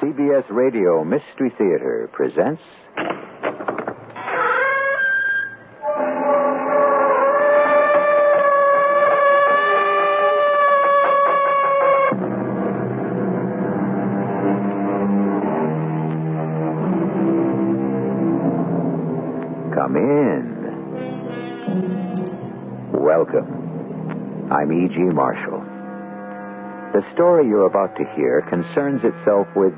CBS Radio Mystery Theater presents... Come in. Welcome. I'm E.G. Marshall. The story you're about to hear concerns itself with,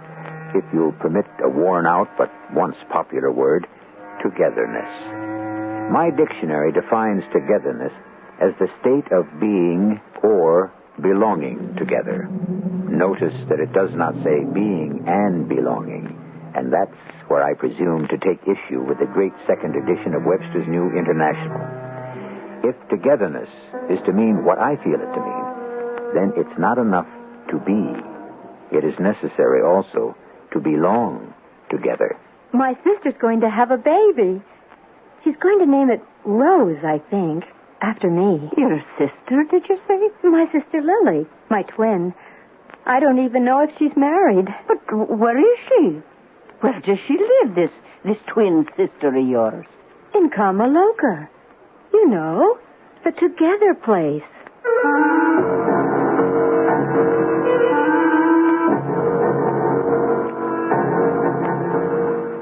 if you'll permit a worn-out but once popular word, togetherness. My dictionary defines togetherness as the state of being or belonging together. Notice that it does not say being and belonging, and that's where I presume to take issue with the great second edition of Webster's New International. If togetherness is to mean what I feel it to mean, then it's not enough to be. It is necessary also to belong together. My sister's going to have a baby. She's going to name it Rose, I think, after me. Your sister, did you say? My sister Lily, my twin. I don't even know if she's married. But where is she? Where does she live, this twin sister of yours? In Kamaloka. You know, the Together place.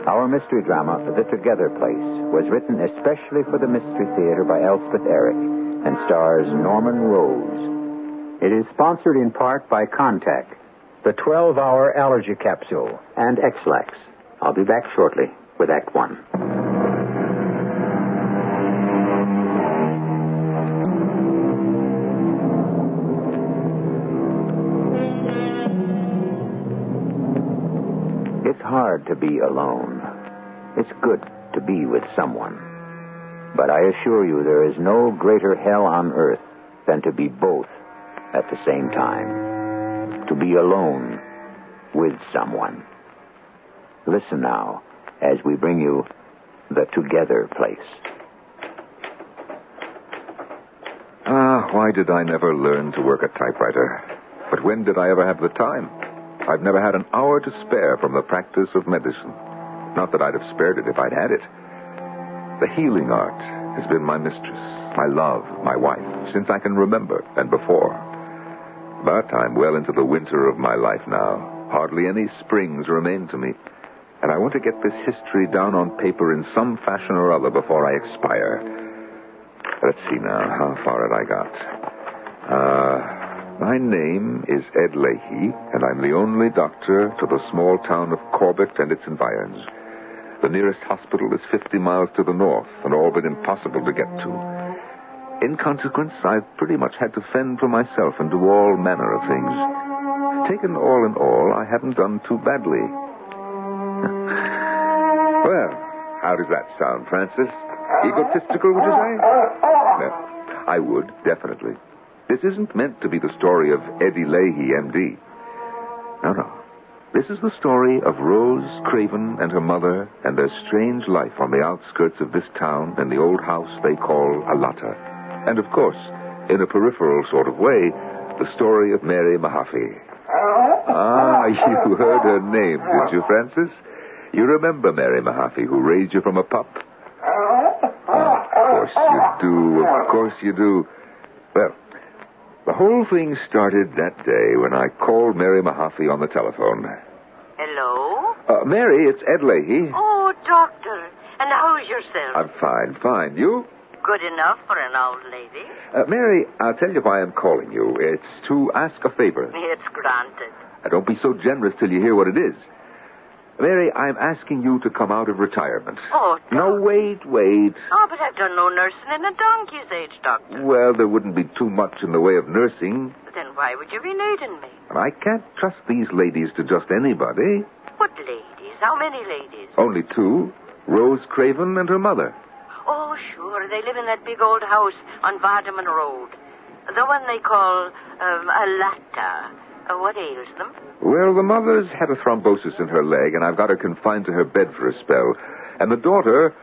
Our mystery drama, The Together Place, was written especially for the Mystery Theater by Elspeth Eric and stars Norman Rose. It is sponsored in part by Contact, the 12-hour allergy capsule, and X-Lax. I'll be back shortly with Act One. It's hard to be alone. It's good to be with someone. But I assure you there is no greater hell on earth than to be both at the same time. To be alone with someone. Listen now as we bring you The Together Place. Why did I never learn to work a typewriter? But when did I ever have the time? I've never had an hour to spare from the practice of medicine. Not that I'd have spared it if I'd had it. The healing art has been my mistress, my love, my wife, since I can remember and before. But I'm well into the winter of my life now. Hardly any springs remain to me. And I want to get this history down on paper in some fashion or other before I expire. Let's see now, how far had I got? My name is Ed Leahy, and I'm the only doctor to the small town of Corbett and its environs. The nearest hospital is 50 miles to the north, and all but impossible to get to. In consequence, I've pretty much had to fend for myself and do all manner of things. Taken all in all, I haven't done too badly. Well, how does that sound, Francis? Egotistical, would you say? No, I would, definitely. This isn't meant to be the story of Eddie Leahy, M.D. No. This is the story of Rose Craven and her mother and their strange life on the outskirts of this town in the old house they call Alata. And, of course, in a peripheral sort of way, the story of Mary Mahaffey. You heard her name, did you, Francis? You remember Mary Mahaffey, who raised you from a pup? Of course you do. Well, the whole thing started that day when I called Mary Mahaffey on the telephone. Hello? Mary, it's Ed Leahy. Oh, doctor. And how's yourself? I'm fine. You? Good enough for an old lady. Mary, I'll tell you why I'm calling you. It's to ask a favor. It's granted. Don't be so generous till you hear what it is. Mary, I'm asking you to come out of retirement. Oh, doctor. No, wait. Oh, but I've done no nursing in a donkey's age, doctor. Well, there wouldn't be too much in the way of nursing. Then why would you be needing me? I can't trust these ladies to just anybody. What ladies? How many ladies? Only two. Rose Craven and her mother. Oh, sure. They live in that big old house on Vardaman Road. The one they call Alata. What ails them? Well, the mother's had a thrombosis in her leg, and I've got her confined to her bed for a spell. And the daughter,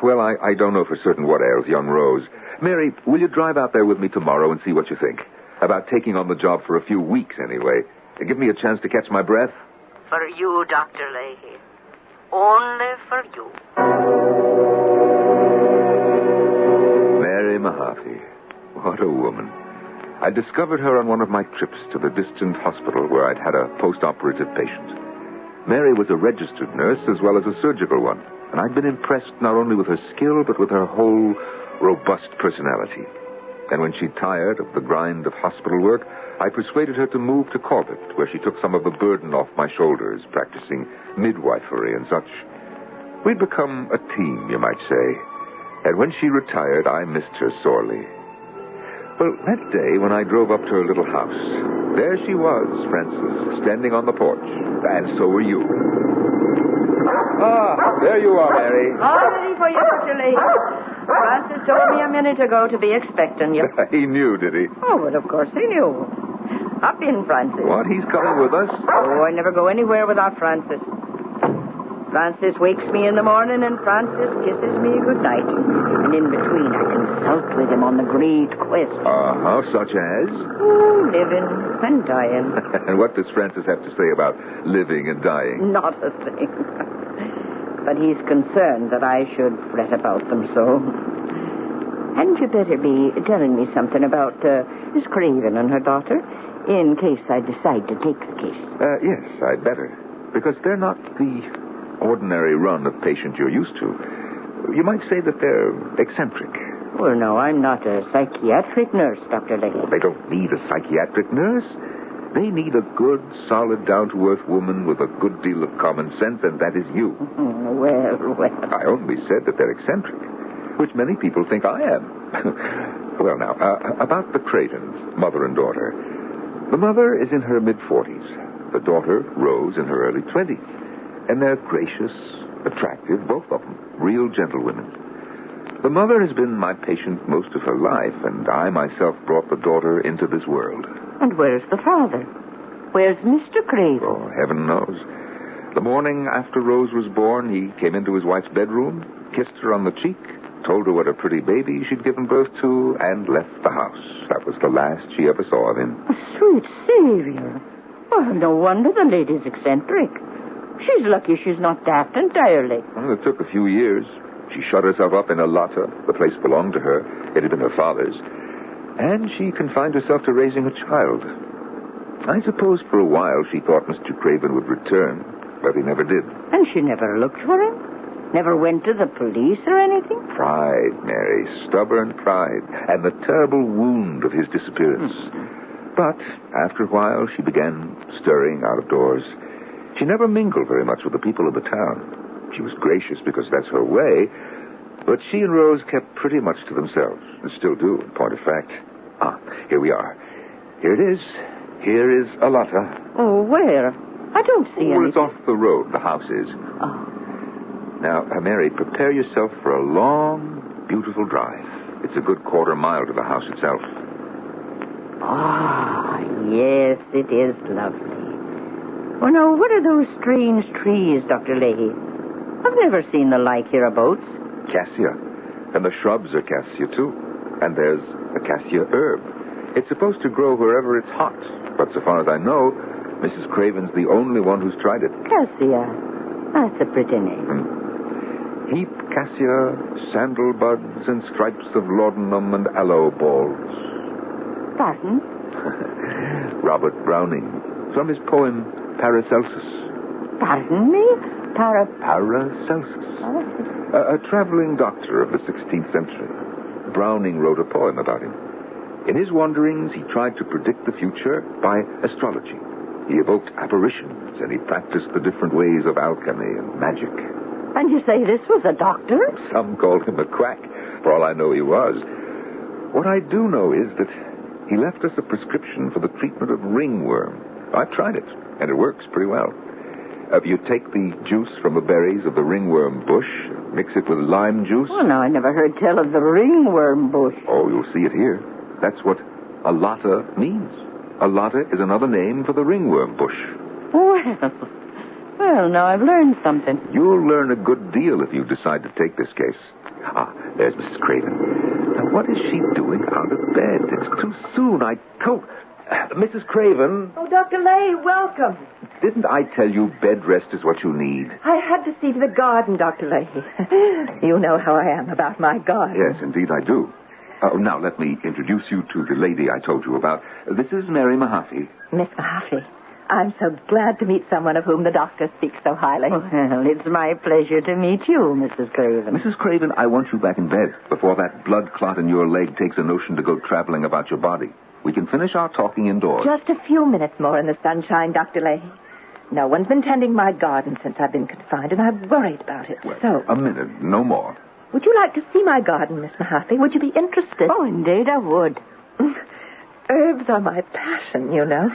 well, I don't know for certain what ails young Rose. Mary, will you drive out there with me tomorrow and see what you think? About taking on the job for a few weeks, anyway. Give me a chance to catch my breath. For you, Dr. Leahy. Only for you. Mary Mahaffey. What a woman. I discovered her on one of my trips to the distant hospital where I'd had a post-operative patient. Mary was a registered nurse as well as a surgical one, and I'd been impressed not only with her skill, but with her whole robust personality. And when she tired of the grind of hospital work, I persuaded her to move to Corbett, where she took some of the burden off my shoulders, practicing midwifery and such. We'd become a team, you might say. And when she retired, I missed her sorely. Well, that day when I drove up to her little house, there she was, Frances, standing on the porch. And so were you. Ah, there you are, Mary. All ready for you, Dr. Leahy. Francis told me a minute ago to be expecting you. He knew, did he? Oh, well, of course he knew. Hop in, Francis. What? He's coming with us? Oh, I never go anywhere without Francis. Francis wakes me in the morning, and Francis kisses me good night. And in between, I consult with him on the great quest. Such as? Oh, living and dying. And what does Francis have to say about living and dying? Not a thing. But he's concerned that I should fret about them so. Hadn't you better be telling me something about Miss Craven and her daughter, in case I decide to take the case? Yes, I'd better. Because they're not the ordinary run of patient you're used to. You might say that they're eccentric. Well, no, I'm not a psychiatric nurse, Dr. Leahy. They don't need a psychiatric nurse. They need a good, solid, down-to-earth woman with a good deal of common sense, and that is you. Well. I only said that they're eccentric, which many people think I am. Well, now, about the Cravens, mother and daughter. The mother is in her mid-40s. The daughter, Rose, in her early 20s. And they're gracious, attractive, both of them, real gentlewomen. The mother has been my patient most of her life, and I myself brought the daughter into this world. And where's the father? Where's Mr. Craven? Oh, heaven knows. The morning after Rose was born, he came into his wife's bedroom, kissed her on the cheek, told her what a pretty baby she'd given birth to, and left the house. That was the last she ever saw of him. A sweet savior. Well, no wonder the lady's eccentric. She's lucky she's not daft entirely. Well, it took a few years. She shut herself up in a lotta. The place belonged to her. It had been her father's. And she confined herself to raising a child. I suppose for a while she thought Mr. Craven would return, but he never did. And she never looked for him? Never went to the police or anything? Pride, Mary. Stubborn pride. And the terrible wound of his disappearance. But after a while, she began stirring out of doors. She never mingled very much with the people of the town. She was gracious because that's her way, but she and Rose kept pretty much to themselves, and still do, in point of fact. Here we are. Here it is. Here is Alata. Oh, where? I don't see anything. Well, it's off the road. The house is. Oh. Now, Mary, prepare yourself for a long, beautiful drive. It's a good quarter mile to the house itself. Yes, it is lovely. Well, now, what are those strange trees, Dr. Leahy? I've never seen the like hereabouts. Cassia. And the shrubs are cassia, too. And there's a cassia herb. It's supposed to grow wherever it's hot. But so far as I know, Mrs. Craven's the only one who's tried it. Cassia. That's a pretty name. Heap cassia, sandal buds, and stripes of laudanum and aloe balls. Pardon? Robert Browning, from his poem Paracelsus. Pardon me? Paracelsus. A traveling doctor of the 16th century. Browning wrote a poem about him. In his wanderings, he tried to predict the future by astrology. He evoked apparitions, and he practiced the different ways of alchemy and magic. And you say this was a doctor? Some called him a quack. For all I know, he was. What I do know is that he left us a prescription for the treatment of ringworm. I've tried it, and it works pretty well. You take the juice from the berries of the ringworm bush, mix it with lime juice. Well, now, I never heard tell of the ringworm bush. Oh, you'll see it here. That's what alata means. Alata is another name for the ringworm bush. Well, now I've learned something. You'll learn a good deal if you decide to take this case. There's Mrs. Craven. Now, what is she doing out of bed? It's too soon. Mrs. Craven. Oh, Dr. Leahy, welcome. Didn't I tell you bed rest is what you need? I had to see to the garden, Dr. Leahy. You know how I am about my garden. Yes, indeed I do. Now, let me introduce you to the lady I told you about. This is Mary Mahaffey. Miss Mahaffey, I'm so glad to meet someone of whom the doctor speaks so highly. Well, it's my pleasure to meet you, Mrs. Craven. Mrs. Craven, I want you back in bed before that blood clot in your leg takes a notion to go traveling about your body. We can finish our talking indoors. Just a few minutes more in the sunshine, Dr. Leahy. No one's been tending my garden since I've been confined, and I'm worried about it. Well, so, a minute, no more. would you like to see my garden, Miss Mahaffey? Would you be interested? Oh, indeed I would. Herbs are my passion, you know.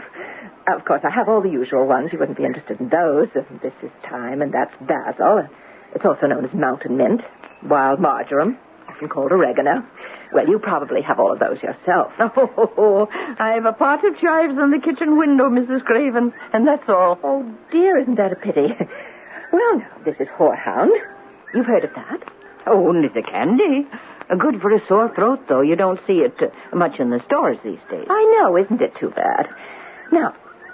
Of course, I have all the usual ones. You wouldn't be interested in those. This is thyme, and that's basil. It's also known as mountain mint, wild marjoram, often called oregano. Well, you probably have all of those yourself. Oh, I have a pot of chives on the kitchen window, Mrs. Craven, and that's all. Oh, dear, isn't that a pity? Well, now, this is horehound. You've heard of that? Oh, only the candy. Good for a sore throat, though. You don't see it much in the stores these days. I know, isn't it too bad? Now,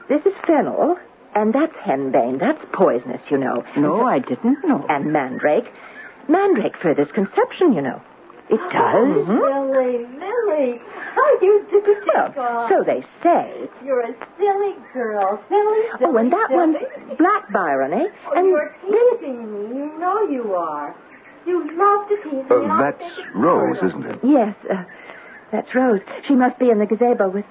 this is fennel, and that's henbane. That's poisonous, you know. No, I didn't know. And mandrake. Mandrake furthers conception, you know. It does? Lily. How you do, Well, so they say. You're a silly girl. Silly. Oh, and that one's black Byron, eh? And you're teasing me. You know you are. You love to tease me. And I That's think it's Rose, murder. isn't it? Yes, that's Rose. She must be in the gazebo with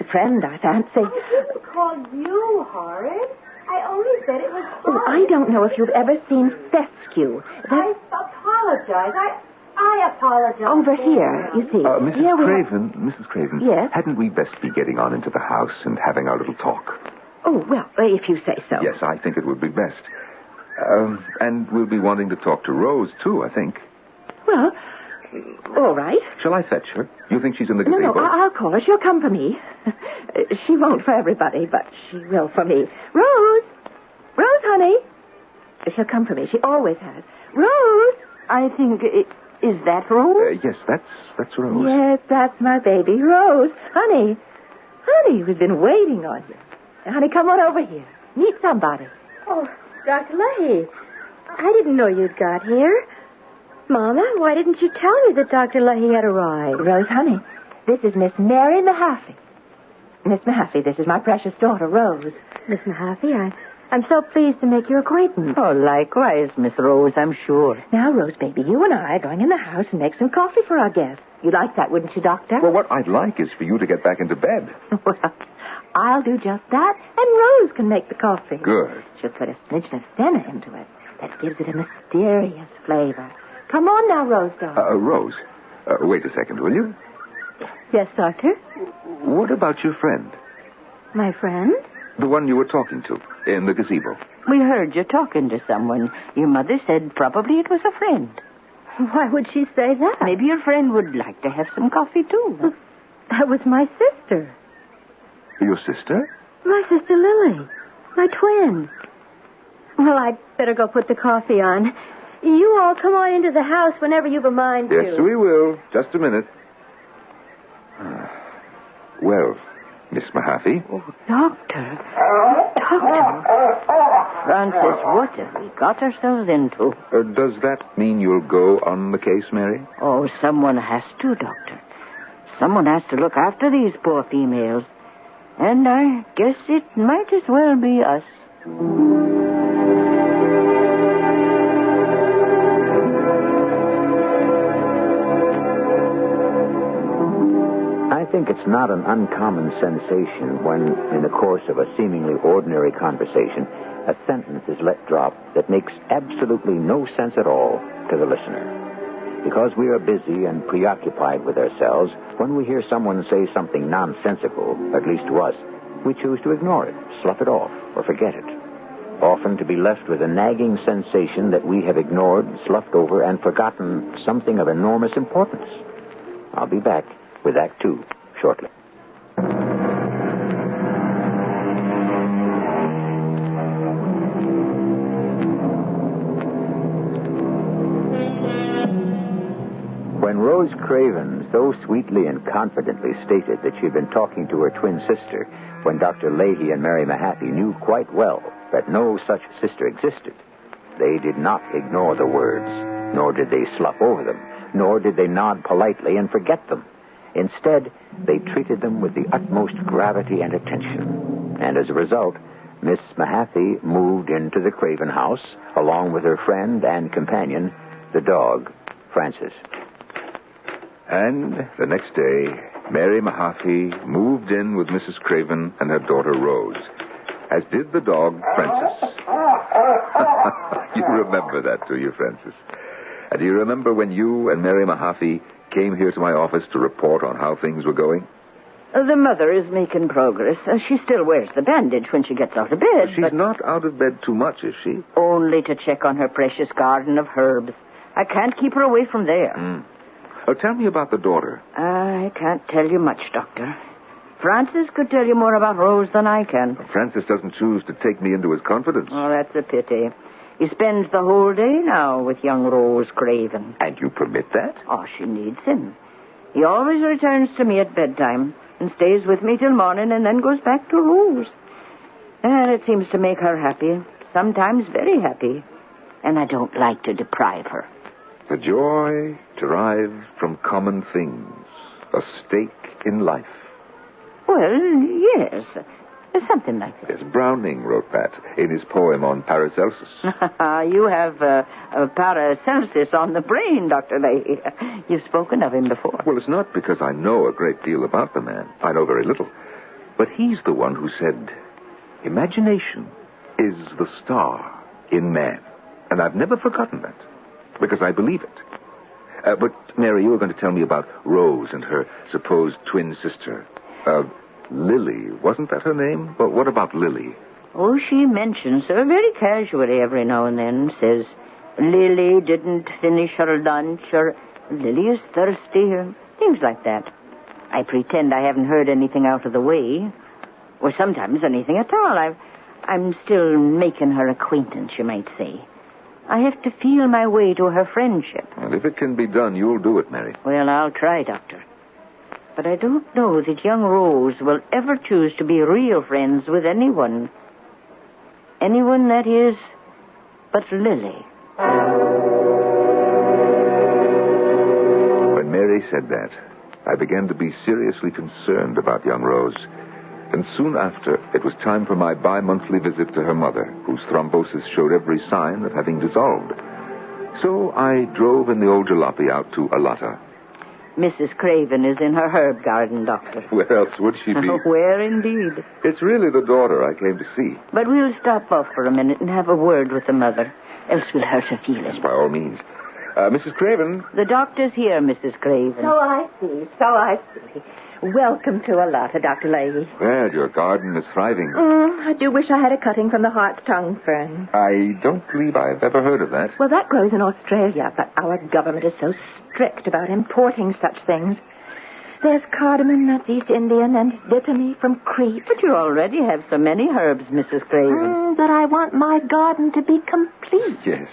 a friend, I fancy. I didn't call you horrid. I only said it was Oh, I don't know if you've ever seen fescue. I apologize. I apologize. Over here, you see. Mrs. Here we have- Mrs. Craven. Yes? Hadn't we best be getting on into the house and having our little talk? Oh, well, if you say so. Yes, I think it would be best. And we'll be wanting to talk to Rose, too, I think. Well, all right. Shall I fetch her? You think she's in the No, gazebo? I'll call her. She'll come for me. She won't for everybody, but she will for me. Rose! Rose, honey! She'll come for me. She always has. Rose! I think is that Rose? Yes, that's Rose. Yes, that's my baby, Rose. Honey, we've been waiting on you. Now, honey, come on over here. Meet somebody. Oh, Dr. Leahy, I didn't know you'd got here. Mama, why didn't you tell me that Dr. Leahy had arrived? Rose, honey, this is Miss Mary Mahaffey. Miss Mahaffey, this is my precious daughter, Rose. Miss Mahaffey, I'm so pleased to make your acquaintance. Oh, likewise, Miss Rose, I'm sure. Now, Rose, baby, you and I are going in the house and make some coffee for our guests. You'd like that, wouldn't you, Doctor? Well, what I'd like is for you to get back into bed. Well, I'll do just that, and Rose can make the coffee. Good. She'll put a smidgen of senna into it. That gives it a mysterious flavor. Come on now, Rose, darling. Rose, wait a second, will you? Yes, Doctor? What about your friend? My friend? The one you were talking to in the gazebo. We heard you talking to someone. Your mother said probably it was a friend. Why would she say that? Maybe your friend would like to have some coffee, too. That was my sister. Your sister? My sister Lily. My twin. Well, I'd better go put the coffee on. You all come on into the house whenever you've a mind to. Yes, we will. Just a minute. Well, Miss Mahaffey. Oh, Doctor. Francis, what have we got ourselves into? Does that mean you'll go on the case, Mary? Oh, someone has to, Doctor. Someone has to look after these poor females. And I guess it might as well be us. I think it's not an uncommon sensation when, in the course of a seemingly ordinary conversation, a sentence is let drop that makes absolutely no sense at all to the listener. Because we are busy and preoccupied with ourselves, when we hear someone say something nonsensical, at least to us, we choose to ignore it, slough it off, or forget it. Often to be left with a nagging sensation that we have ignored, sloughed over, and forgotten something of enormous importance. I'll be back with Act 2 shortly. When Rose Craven so sweetly and confidently stated that she'd been talking to her twin sister, when Dr. Leahy and Mary Mahaffey knew quite well that no such sister existed, they did not ignore the words, nor did they slough over them, nor did they nod politely and forget them. Instead, they treated them with the utmost gravity and attention. And as a result, Miss Mahaffey moved into the Craven house, along with her friend and companion, the dog, Francis. And the next day, Mary Mahaffey moved in with Mrs. Craven and her daughter Rose, as did the dog, Francis. You remember that, do you, Francis? And do you remember when you and Mary Mahaffey came here to my office to report on how things were going? The mother is making progress. She still wears the bandage when she gets out of bed. She's not out of bed too much, is she? Only to check on her precious garden of herbs. I can't keep her away from there. Tell me about the daughter. I can't tell you much, Doctor. Francis could tell you more about Rose than I can. Francis doesn't choose to take me into his confidence. Oh, that's a pity. He spends the whole day now with young Rose Craven. And you permit that? Oh, she needs him. He always returns to me at bedtime and stays with me till morning and then goes back to Rose. And it seems to make her happy, sometimes very happy. And I don't like to deprive her. The joy derived from common things, a stake in life. Well, yes, something like that. Yes, Browning wrote that in his poem on Paracelsus. You have Paracelsus on the brain, Dr. Leahy. You've spoken of him before. Well, it's not because I know a great deal about the man. I know very little. But he's the one who said, imagination is the star in man. And I've never forgotten that, because I believe it. But, Mary, you were going to tell me about Rose and her supposed twin sister. Lily, wasn't that her name? But what about Lily? Oh, she mentions her very casually every now and then. Says, Lily didn't finish her lunch, or Lily is thirsty, or things like that. I pretend I haven't heard anything out of the way, or sometimes anything at all. I'm still making her acquaintance, you might say. I have to feel my way to her friendship. Well, if it can be done, you'll do it, Mary. Well, I'll try, Doctor. But I don't know that young Rose will ever choose to be real friends with anyone. Anyone, that is, but Lily. When Mary said that, I began to be seriously concerned about young Rose. And soon after, it was time for my bi-monthly visit to her mother, whose thrombosis showed every sign of having dissolved. So I drove in the old jalopy out to Alata. Mrs. Craven is in her herb garden, Doctor. Where else would she be? Where, indeed? It's really the daughter I came to see. But we'll stop off for a minute and have a word with the mother, else we'll hurt her feelings. By all means. Mrs. Craven? The doctor's here, Mrs. Craven. So I see. Welcome to Alata, Dr. Leahy. Well, your garden is thriving. I do wish I had a cutting from the hart's tongue fern. I don't believe I've ever heard of that. Well, that grows in Australia, but our government is so strict about importing such things. There's cardamom, that's East Indian, and dittamy from Crete. But you already have so many herbs, Mrs. Craven. But I want my garden to be complete. Yes.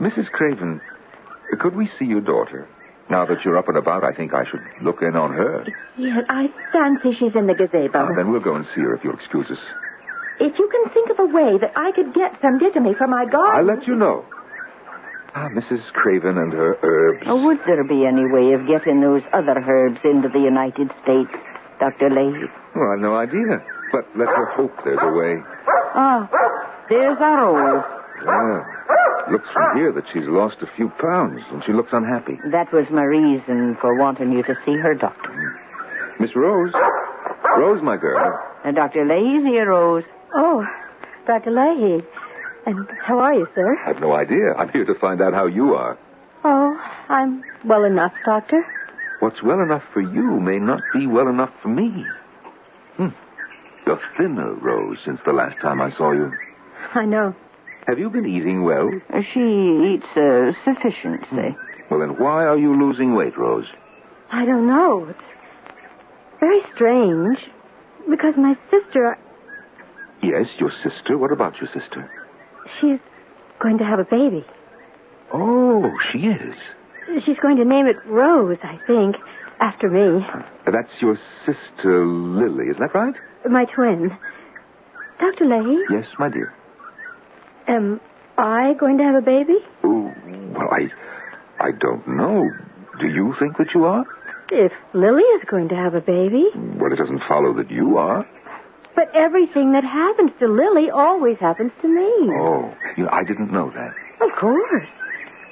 Mrs. Craven, could we see your daughter? Now that you're up and about, I think I should look in on her. Yes, I fancy she's in the gazebo. Then we'll go and see her if you'll excuse us. If you can think of a way that I could get some dittamy for my garden... I'll let you know. Mrs. Craven and her herbs. Oh, would there be any way of getting those other herbs into the United States, Dr. Leahy? Well, I've no idea. But let her hope there's a way. There's our Rose. Yeah. Looks from here that she's lost a few pounds, and she looks unhappy. That was my reason for wanting you to see her, Doctor. Miss Rose. Rose, my girl. Dr. Leahy's here, Rose. Oh, Dr. Leahy. And how are you, sir? I've no idea. I'm here to find out how you are. Oh, I'm well enough, Doctor. What's well enough for you may not be well enough for me. You're thinner, Rose, since the last time I saw you. I know. Have you been eating well? She eats sufficient, say. Well, then why are you losing weight, Rose? I don't know. It's very strange. Because my sister... Yes, your sister. What about your sister? She's going to have a baby. Oh, she is. She's going to name it Rose, I think, after me. That's your sister, Lily, isn't that right? My twin. Dr. Leahy? Yes, my dear. Am I going to have a baby? Oh, well, I don't know. Do you think that you are? If Lily is going to have a baby. Well, it doesn't follow that you are. But everything that happens to Lily always happens to me. Oh, I didn't know that. Of course.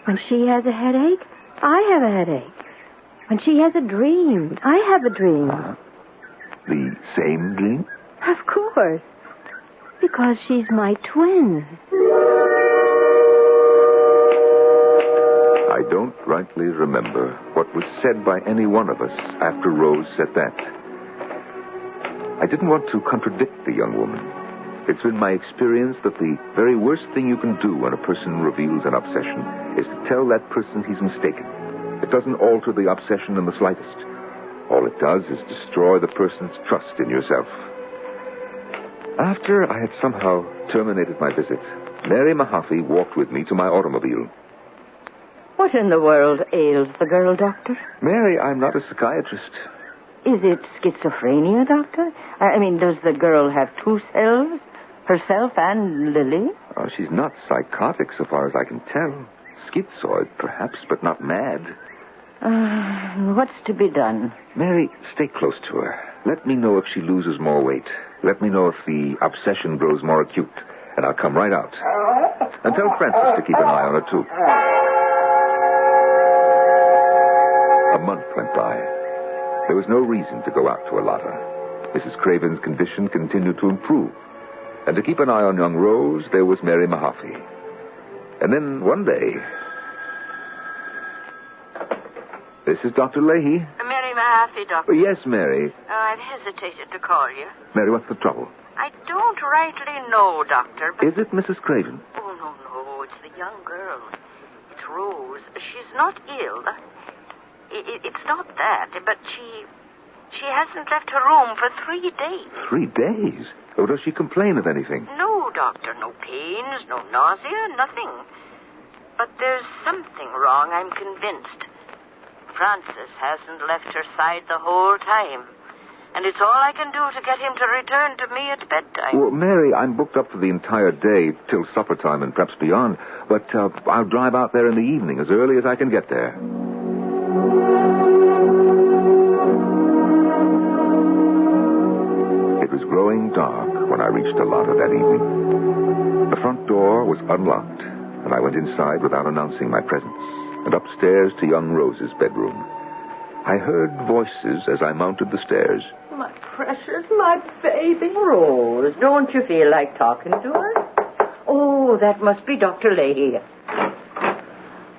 When she has a headache, I have a headache. When she has a dream, I have a dream. The same dream? Of course. Because she's my twin. I don't rightly remember what was said by any one of us after Rose said that. I didn't want to contradict the young woman. It's been my experience that the very worst thing you can do when a person reveals an obsession is to tell that person he's mistaken. It doesn't alter the obsession in the slightest. All it does is destroy the person's trust in yourself. After I had somehow terminated my visit, Mary Mahaffey walked with me to my automobile. What in the world ails the girl, Doctor? Mary, I'm not a psychiatrist. Is it schizophrenia, Doctor? I mean, does the girl have two selves? Herself and Lily? Oh, she's not psychotic so far as I can tell. Schizoid, perhaps, but not mad. What's to be done? Mary, stay close to her. Let me know if she loses more weight. Let me know if the obsession grows more acute, and I'll come right out. And tell Francis to keep an eye on her, too. A month went by. There was no reason to go out to Alata. Mrs. Craven's condition continued to improve. And to keep an eye on young Rose, there was Mary Mahaffey. And then one day... This is Dr. Leahy. Mary Mahaffey, Doctor. Yes, Mary. I've hesitated to call you. Mary, what's the trouble? I don't rightly know, Doctor, but... Is it Mrs. Craven? Oh, no. It's the young girl. It's Rose. She's not ill. It's not that, but she hasn't left her room for 3 days. 3 days? Oh, does she complain of anything? No, Doctor. No pains, no nausea, nothing. But there's something wrong, I'm convinced. Francis hasn't left her side the whole time. And it's all I can do to get him to return to me at bedtime. Well, Mary, I'm booked up for the entire day till supper time and perhaps beyond. But I'll drive out there in the evening as early as I can get there. It was growing dark when I reached Alata that evening. The front door was unlocked, and I went inside without announcing my presence, and upstairs to young Rose's bedroom. I heard voices as I mounted the stairs. My precious, my baby Rose. Don't you feel like talking to us? Oh, that must be Dr. Leahy.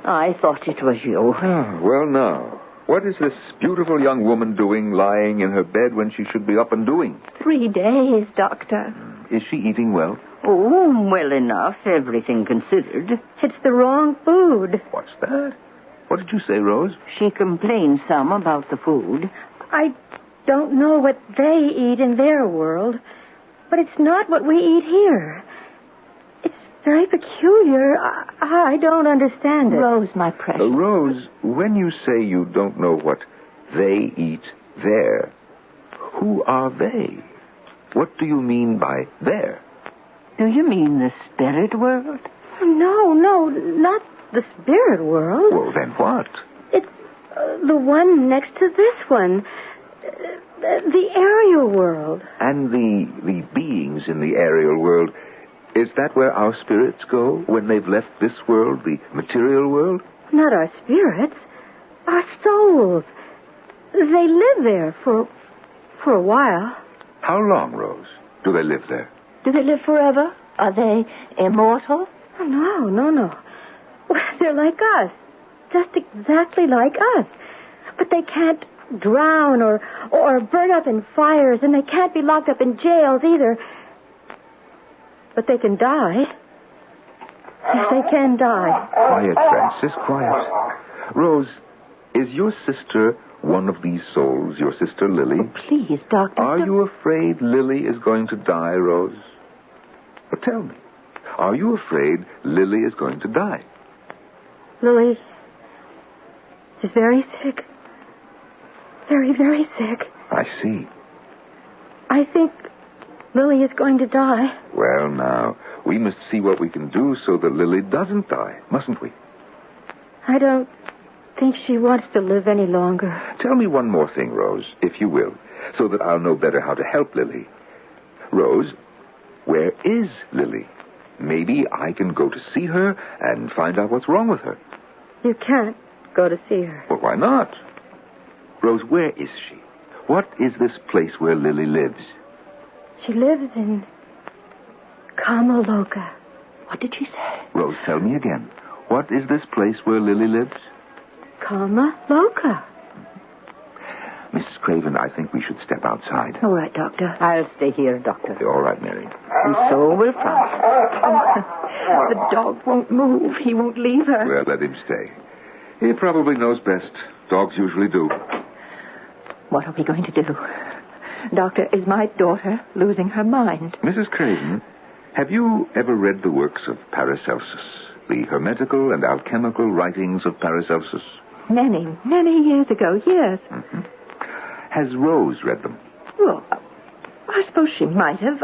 I thought it was you. Oh, well, now, what is this beautiful young woman doing lying in her bed when she should be up and doing? 3 days, Doctor. Is she eating well? Oh, well enough, everything considered. It's the wrong food. What's that? What did you say, Rose? She complained some about the food. I don't know what they eat in their world, but it's not what we eat here. It's very peculiar. I don't understand it. Rose, my precious. Rose, when you say you don't know what they eat there, who are they? What do you mean by there? Do you mean the spirit world? No, not the spirit world. Well, then what? It's the one next to this one. The aerial world. And the beings in the aerial world, is that where our spirits go when they've left this world, the material world? Not our spirits. Our souls. They live there for a while. How long, Rose, do they live there? Do they live forever? Are they immortal? No. Well, they're like us. Just exactly like us. But they can't drown or burn up in fires, and they can't be locked up in jails either. But they can die. Yes, they can die. Quiet, Francis, quiet. Rose, is your sister one of these souls, your sister Lily? Oh, please, Doctor. Are you afraid Lily is going to die, Rose? But tell me, are you afraid Lily is going to die? Lily is very sick. Very, very sick. I see. I think Lily is going to die. Well, now, we must see what we can do so that Lily doesn't die, mustn't we? I don't think she wants to live any longer. Tell me one more thing, Rose, if you will, so that I'll know better how to help Lily. Rose, where is Lily? Maybe I can go to see her and find out what's wrong with her. You can't go to see her. Well, why not? Rose, where is she? What is this place where Lily lives? She lives in Kamaloka. What did she say? Rose, tell me again. What is this place where Lily lives? Kamaloka. Mrs. Craven, I think we should step outside. All right, Doctor. I'll stay here, Doctor. All right, Mary. And so will Francis. The dog won't move. He won't leave her. Well, let him stay. He probably knows best. Dogs usually do. What are we going to do? Doctor, is my daughter losing her mind? Mrs. Craven, have you ever read the works of Paracelsus? The hermetical and alchemical writings of Paracelsus? Many, many years ago, yes. Mm-hmm. Has Rose read them? Well, I suppose she might have.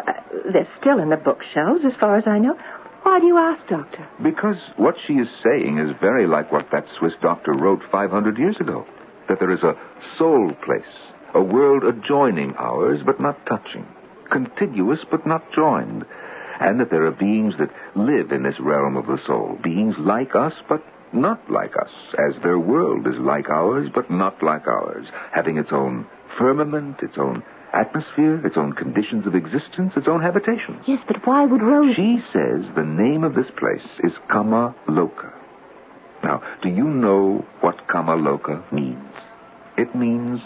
They're still in the bookshelves, as far as I know. Why do you ask, Doctor? Because what she is saying is very like what that Swiss doctor wrote 500 years ago. That there is a soul place, a world adjoining ours but not touching, contiguous but not joined, and that there are beings that live in this realm of the soul, beings like us but not like us, as their world is like ours but not like ours, having its own firmament, its own atmosphere, its own conditions of existence, its own habitations. Yes, but why would Rose... She says the name of this place is Kamaloka. Now, do you know what Kamaloka means? It means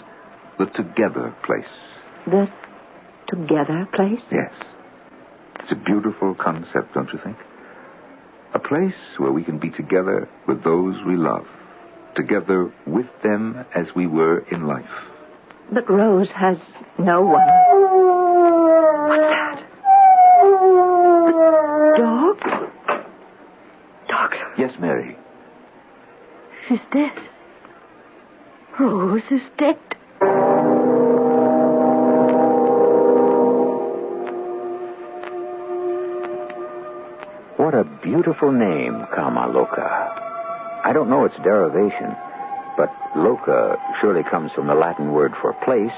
the together place. The together place? Yes. It's a beautiful concept, don't you think? A place where we can be together with those we love, together with them as we were in life. But Rose has no one. What's that? The dog? Doctor. Yes, Mary. She's dead. Rose is dead. What a beautiful name, Kamaloka. I don't know its derivation, but loka surely comes from the Latin word for place,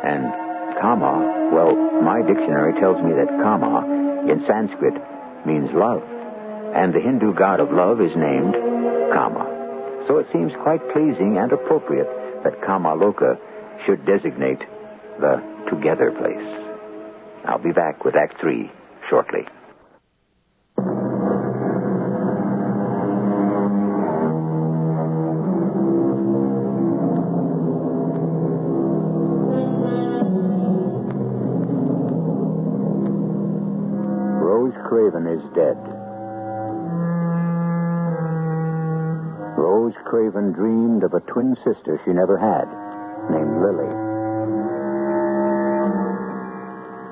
and kama, well, my dictionary tells me that kama in Sanskrit means love, and the Hindu god of love is named Kama. So it seems quite pleasing and appropriate that Kamaloka should designate the together place. I'll be back with Act 3 shortly. Rose Craven is dead. Rose Craven dreamed of a twin sister she never had, named Lily.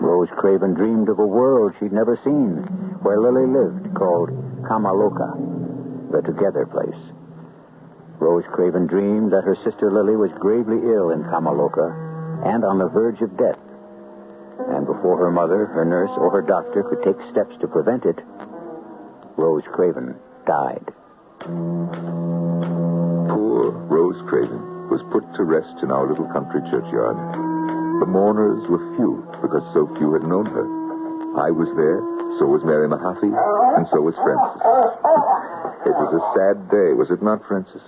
Rose Craven dreamed of a world she'd never seen, where Lily lived, called Kamaloka, the together place. Rose Craven dreamed that her sister Lily was gravely ill in Kamaloka and on the verge of death. And before her mother, her nurse, or her doctor could take steps to prevent it, Rose Craven died. Poor Rose Craven was put to rest in our little country churchyard. The mourners were few because so few had known her. I was there, so was Mary Mahaffey, and so was Francis. It was a sad day, was it not, Francis?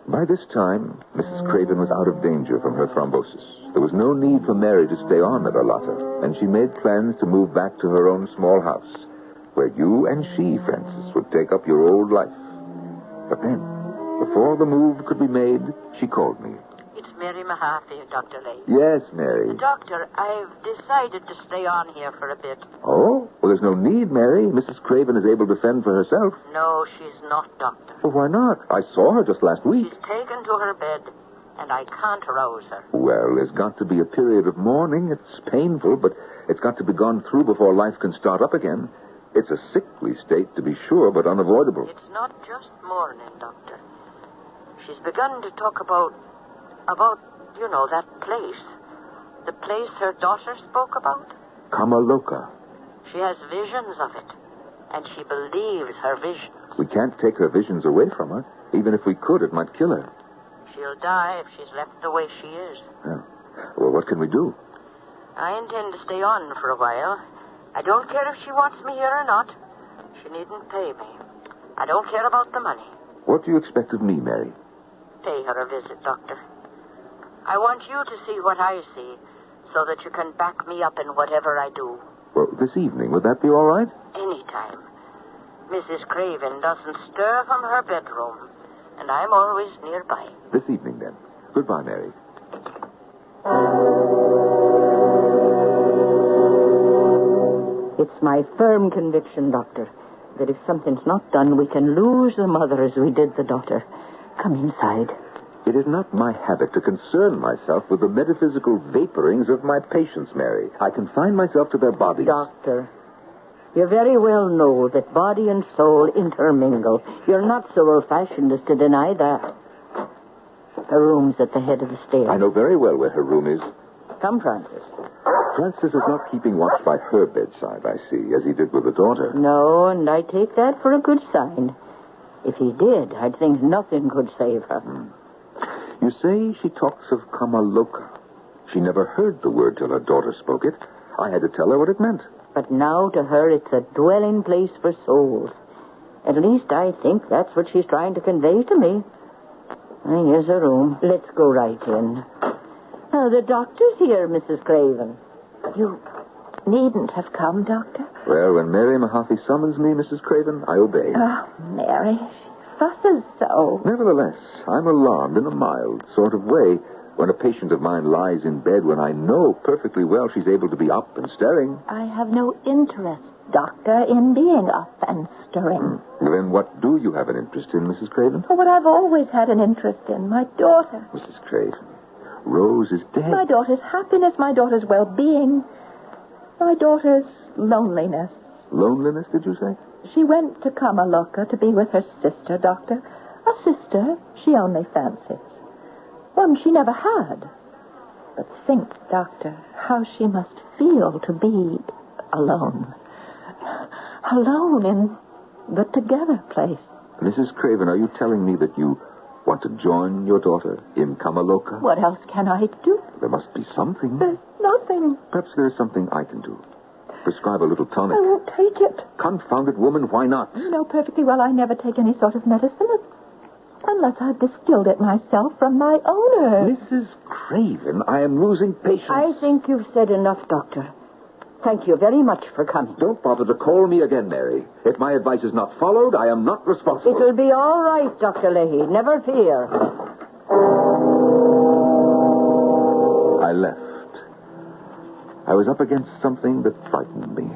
By this time, Mrs. Craven was out of danger from her thrombosis. There was no need for Mary to stay on at Arlotta, and she made plans to move back to her own small house, where you and she, Francis, would take up your old life. But then, before the move could be made, she called me. It's Mary Mahaffey, Dr. Lane. Yes, Mary. Doctor, I've decided to stay on here for a bit. Oh? Well, there's no need, Mary. Mrs. Craven is able to fend for herself. No, she's not, Doctor. Well, why not? I saw her just last week. She's taken to her bed, and I can't rouse her. Well, there's got to be a period of mourning. It's painful, but it's got to be gone through before life can start up again. It's a sickly state, to be sure, but unavoidable. It's not just mourning, Doctor. she's begun to talk about, that place. The place her daughter spoke about. Kamaloka. She has visions of it, and she believes her visions. We can't take her visions away from her. Even if we could, it might kill her. She'll die if she's left the way she is. Yeah. Well, what can we do? I intend to stay on for a while. I don't care if she wants me here or not. She needn't pay me. I don't care about the money. What do you expect of me, Mary? Pay her a visit, Doctor. I want you to see what I see, so that you can back me up in whatever I do. Well, this evening, would that be all right? Anytime. Mrs. Craven doesn't stir from her bedroom, and I'm always nearby. This evening, then. Goodbye, Mary. It's my firm conviction, Doctor, that if something's not done, we can lose the mother as we did the daughter. Come inside. It is not my habit to concern myself with the metaphysical vaporings of my patients, Mary. I confine myself to their bodies. Doctor, you very well know that body and soul intermingle. You're not so old-fashioned as to deny that. Her room's at the head of the stairs. I know very well where her room is. Come, Francis. Francis is not keeping watch by her bedside, I see, as he did with the daughter. No, and I take that for a good sign. If he did, I'd think nothing could save her. You say she talks of Kamaloka. She never heard the word till her daughter spoke it. I had to tell her what it meant. But now to her it's a dwelling place for souls. At least I think that's what she's trying to convey to me. Here's her room. Let's go right in. The doctor's here, Mrs. Craven. You needn't have come, Doctor. Well, when Mary Mahaffey summons me, Mrs. Craven, I obey. Oh, Mary, she fusses so. Nevertheless, I'm alarmed in a mild sort of way when a patient of mine lies in bed when I know perfectly well she's able to be up and stirring. I have no interest, Doctor, in being up and stirring. Then what do you have an interest in, Mrs. Craven? Oh, what I've always had an interest in, my daughter. Mrs. Craven, Rose is dead. My daughter's happiness, my daughter's well-being, my daughter's loneliness. Loneliness, did you say? She went to Kamaloka to be with her sister, Doctor. A sister she only fancies. One she never had. But think, Doctor, how she must feel to be alone. Alone in the together place. Mrs. Craven, are you telling me that you want to join your daughter in Kamaloka? What else can I do? There must be something. There's nothing. Perhaps there's something I can do. Prescribe a little tonic. I won't take it. Confounded woman, why not? You know perfectly well I never take any sort of medicine unless I've distilled it myself from my own herbs. Mrs. Craven, I am losing patience. I think you've said enough, Doctor. Thank you very much for coming. Don't bother to call me again, Mary. If my advice is not followed, I am not responsible. It'll be all right, Dr. Leahy. Never fear. I left. I was up against something that frightened me.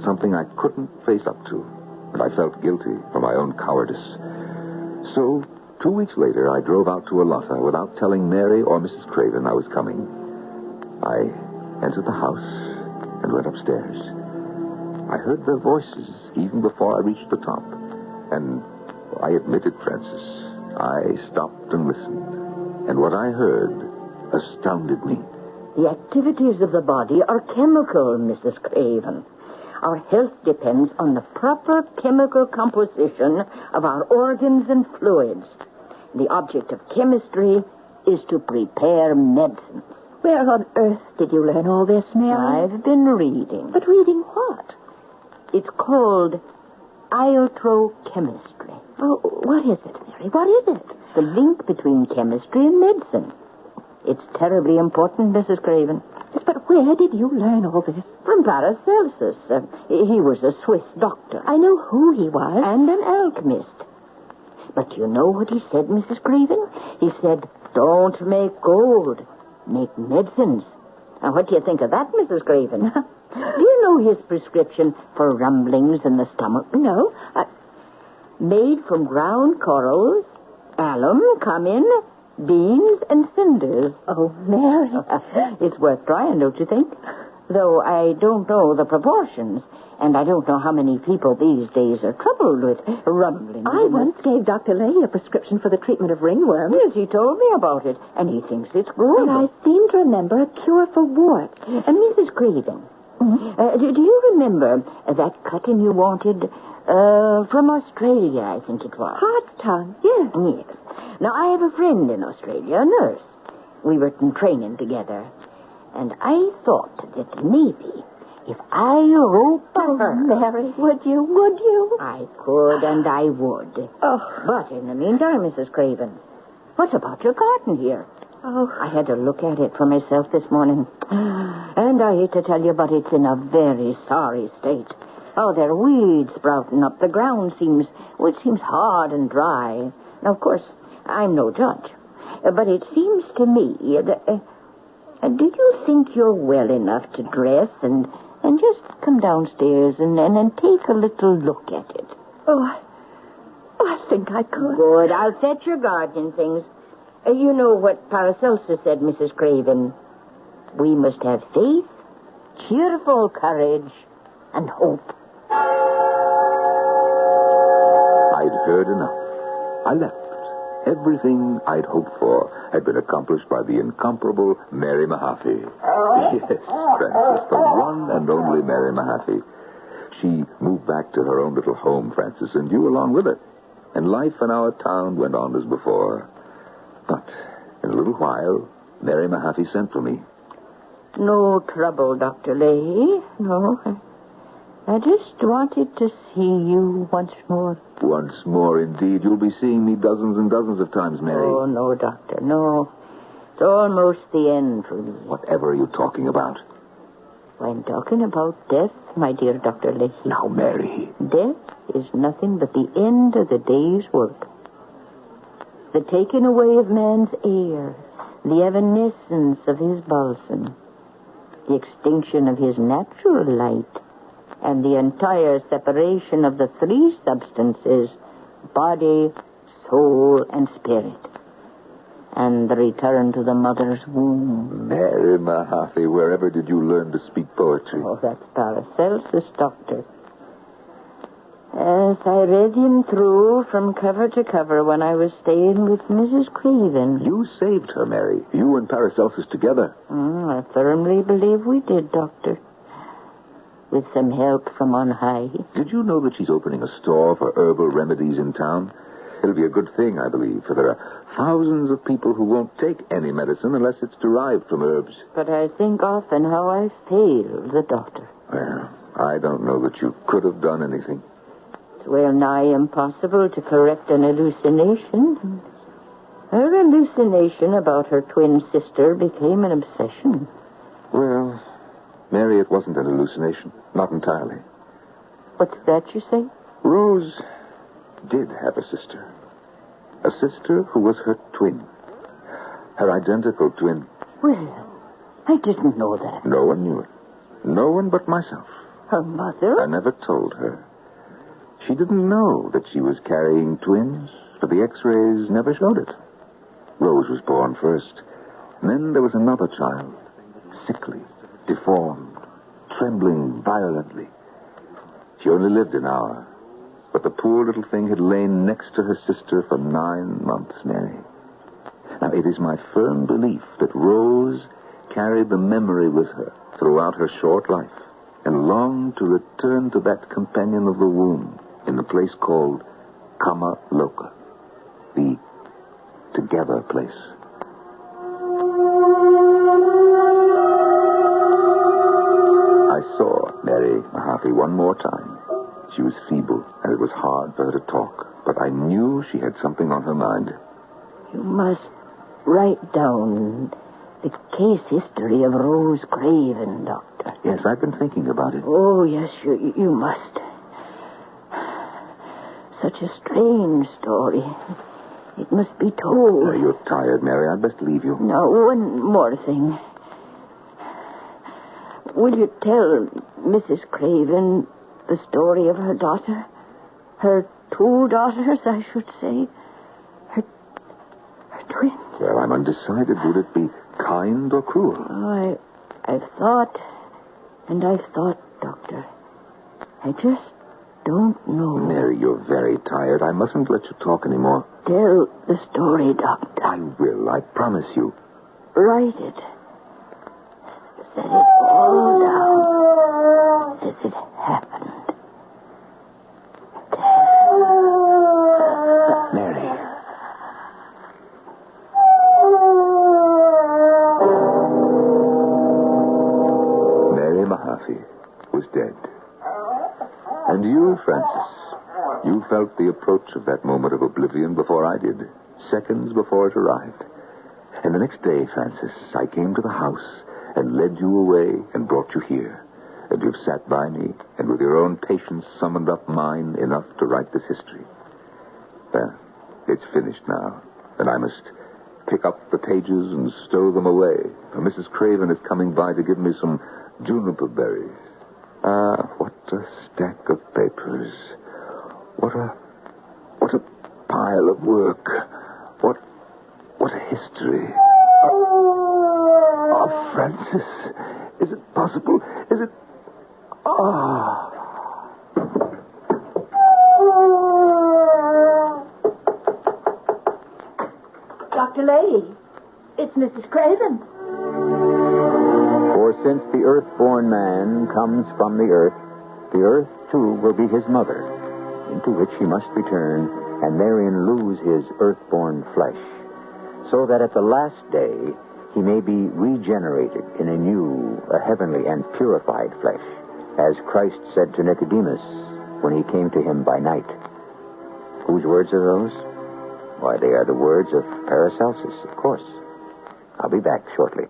Something I couldn't face up to. And I felt guilty for my own cowardice. So, 2 weeks later, I drove out to Alata without telling Mary or Mrs. Craven I was coming. I entered the house and went upstairs. I heard their voices even before I reached the top. And I admit it, Francis. I stopped and listened. And what I heard astounded me. The activities of the body are chemical, Mrs. Craven. Our health depends on the proper chemical composition of our organs and fluids. The object of chemistry is to prepare medicines. Where on earth did you learn all this, Mary? I've been reading. But reading what? It's called iotrochemistry. Oh, what is it, Mary? What is it? The link between chemistry and medicine. It's terribly important, Mrs. Craven. Yes, but where did you learn all this? From Paracelsus. He was a Swiss doctor. I know who he was. And an alchemist. But you know what he said, Mrs. Craven? He said, don't make gold. Make medicines. Now, what do you think of that, Mrs. Craven? Do you know his prescription for rumblings in the stomach? No. Made from ground corals, alum, cumin, beans, and cinders. Oh, Mary. It's worth trying, don't you think? Though I don't know the proportions. And I don't know how many people these days are troubled with rumbling. I once gave Dr. Leahy a prescription for the treatment of ringworm. Yes, he told me about it, and he thinks it's good. But I seem to remember a cure for warts. And Mrs. Craven, do you remember that cutting you wanted from Australia, I think it was? Heart's tongue, yes. Yes. Now, I have a friend in Australia, a nurse. We were in training together. And I thought that maybe if I wrote to her... Mary, would you? I could and I would. Oh. But in the meantime, Mrs. Craven, what about your garden here? Oh. I had to look at it for myself this morning. And I hate to tell you, but it's in a very sorry state. Oh, there are weeds sprouting up. The ground seems hard and dry. Now, of course, I'm no judge. But it seems to me that... do you think you're well enough to dress and just come downstairs and take a little look at it? Oh, I think I could. Good. I'll fetch your gardening things. You know what Paracelsus said, Mrs. Craven. We must have faith, cheerful courage, and hope. I'd heard enough. I left. Everything I'd hoped for had been accomplished by the incomparable Mary Mahaffey. Yes, Francis, the one and only Mary Mahaffey. She moved back to her own little home, Francis, and you along with her. And life in our town went on as before. But in a little while, Mary Mahaffey sent for me. No trouble, Dr. Leahy. No. I just wanted to see you once more. Once more, indeed. You'll be seeing me dozens and dozens of times, Mary. Oh, no, Doctor, no. It's almost the end for me. Whatever are you talking about? I'm talking about death, my dear Dr. Leahy. Now, Mary. Death is nothing but the end of the day's work. The taking away of man's air, the evanescence of his balsam, the extinction of his natural light, and the entire separation of the three substances, body, soul, and spirit, and the return to the mother's womb. Mary Mahaffey, wherever did you learn to speak poetry? Oh, that's Paracelsus, Doctor. Yes, I read him through from cover to cover when I was staying with Mrs. Craven. You saved her, Mary. You and Paracelsus together. I firmly believe we did, Doctor. With some help from on high. Did you know that she's opening a store for herbal remedies in town? It'll be a good thing, I believe, for there are thousands of people who won't take any medicine unless it's derived from herbs. But I think often how I failed the doctor. Well, I don't know that you could have done anything. It's well nigh impossible to correct an hallucination. Her hallucination about her twin sister became an obsession. Well, Mary, it wasn't an hallucination. Not entirely. What's that you say? Rose did have a sister. A sister who was her twin. Her identical twin. Well, I didn't know that. No one knew it. No one but myself. Her mother? I never told her. She didn't know that she was carrying twins, for the x-rays never showed it. Rose was born first. And then there was another child. Sickly, deformed, trembling violently. She only lived an hour. But the poor little thing had lain next to her sister for 9 months, Mary. Now, it is my firm belief that Rose carried the memory with her throughout her short life and longed to return to that companion of the womb in the place called Kama Loka, the together place. I saw Mary Mahaffey one more time. She was feeble, and it was hard for her to talk, but I knew she had something on her mind. You must write down the case history of Rose Craven, Doctor. Yes, I've been thinking about it. Oh, yes, you must. Such a strange story. It must be told. You're tired, Mary. I'd best leave you. Now, one more thing. Will you tell Mrs. Craven the story of her daughter? Her 2 daughters, I should say. Her twins. Well, I'm undecided. Would it be kind or cruel? Oh, I've thought, and I've thought, Doctor. I just don't know. Mary, you're very tired. I mustn't let you talk anymore. Tell the story, Doctor. I will, I promise you. Write it. Set it all down as it happened. Mary. Mary Mahaffey was dead. And you, Francis, you felt the approach of that moment of oblivion before I did, seconds before it arrived. And the next day, Francis, I came to the house and led you away and brought you here. And you've sat by me and with your own patience summoned up mine enough to write this history. Well, it's finished now, and I must pick up the pages and stow them away. For Mrs. Craven is coming by to give me some juniper berries. Ah, what a stack of papers. What a pile of work. What a history. Oh, Francis, is it possible? Is it... Ah... Dr. Leahy, it's Mrs. Craven. For since the earth-born man comes from the earth too will be his mother, into which he must return, and therein lose his earth-born flesh, so that at the last day he may be regenerated in a new, a heavenly and purified flesh, as Christ said to Nicodemus when he came to him by night. Whose words are those? Why, they are the words of Paracelsus, of course. I'll be back shortly.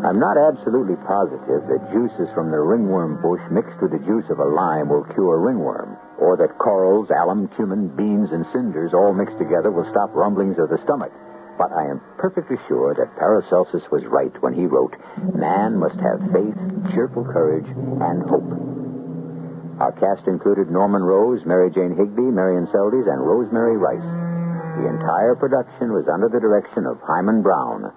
I'm not absolutely positive that juices from the ringworm bush mixed with the juice of a lime will cure ringworm, or that corals, alum, cumin, beans, and cinders all mixed together will stop rumblings of the stomach. But I am perfectly sure that Paracelsus was right when he wrote, "Man must have faith, cheerful courage, and hope." Our cast included Norman Rose, Mary Jane Higbee, Marion Seldes, and Rosemary Rice. The entire production was under the direction of Hyman Brown.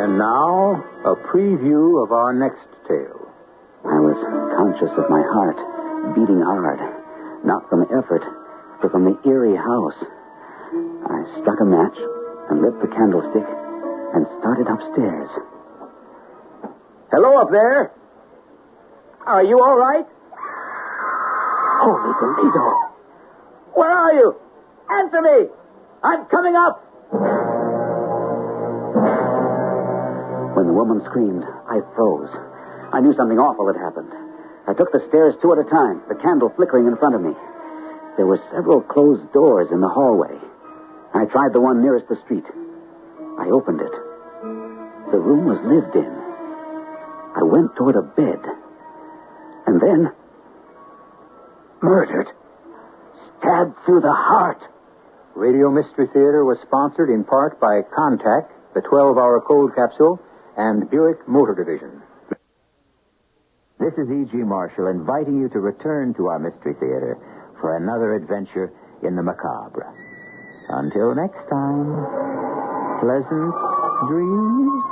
And now, a preview of our next tale. I was conscious of my heart beating hard, not from effort, but from the eerie house. I struck a match and lit the candlestick and started upstairs. Hello up there. Are you all right? Holy Toledo! Where are you? Answer me. I'm coming up. When the woman screamed, I froze. I knew something awful had happened. I took the stairs two at a time, the candle flickering in front of me. There were several closed doors in the hallway. I tried the one nearest the street. I opened it. The room was lived in. I went toward a bed. And then... murdered. Stabbed through the heart. Radio Mystery Theater was sponsored in part by Contact, the 12-hour cold capsule, and Buick Motor Division. This is E.G. Marshall inviting you to return to our Mystery Theater for another adventure in the macabre. Until next time, pleasant dreams.